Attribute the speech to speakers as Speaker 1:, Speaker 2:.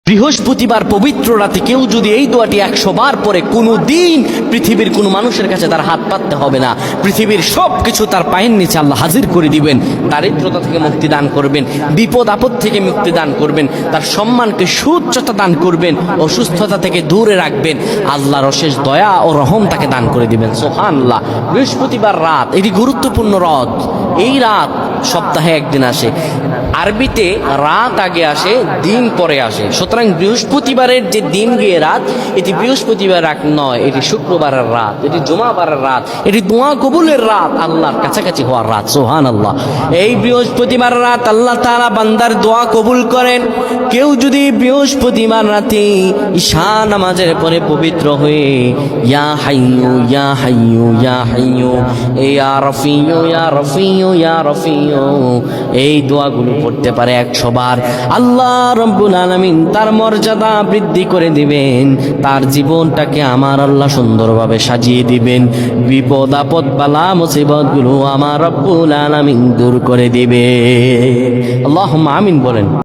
Speaker 1: বৃহস্পতিবার পবিত্র রাতে কেউ যদি এই দোয়াটি 100 বার পরে, কোনো দিন পৃথিবীর কোনো মানুষের কাছে তার হাত পাততে হবে না। পৃথিবীর সব কিছু তার পায়ের নিচে আল্লাহ হাজির করে দিবেন। দারিদ্রতা থেকে মুক্তি দান করবেন, বিপদ আপদ থেকে মুক্তি দান করবেন, তার সম্মানকে সুউচ্চতা দান করবেন, অসুস্থতা থেকে দূরে রাখবেন। আল্লাহর অশেষ দয়া ও রহম তাকে দান করে দিবেন। সুবহানাল্লাহ। বৃহস্পতিবার রাত এটি গুরুত্বপূর্ণ রাত। এই রাত সপ্তাহে একদিন আসে। আরবিতে রাত আগে আসে, দিন পরে আসে। সুতরাং বৃহস্পতিবারের যে দিন গিয়ে রাত, এটি বৃহস্পতিবার রাত নয়, এটি শুক্রবারের রাত, এটি জুমাবারের রাত, এটি দোয়া কবুলের রাত, আল্লাহর কাছাকাছি হওয়ার রাত। সুবহানাল্লাহ। এই বৃহস্পতিবার রাত আল্লাহ তাআলা বান্দার দোয়া কবুল করেন। কেউ যদি বৃহস্পতিবার রাতে ঈশা নামাজের পরে পবিত্র হয়ে ইয়া হাইয়ু ইয়া হাইয়ু ইয়া হাইয়ু ইয়া রফিয়ু ইয়া রফিয়ু ইয়া রফিয়ু এই দোয়াগুলো পড়তে পারে 100 বার, আল্লাহ রব্বুল আলামিন তার মর্যাদা বৃদ্ধি করে দিবেন। তার জীবনটাকে আমার আল্লাহ সুন্দরভাবে সাজিয়ে দিবেন। বিপদ আপদ বালা মুসিবত গুলো আমার রব্বুল আলামিন দূর করে দিবে। আল্লাহুম্মা আমিন বলেন।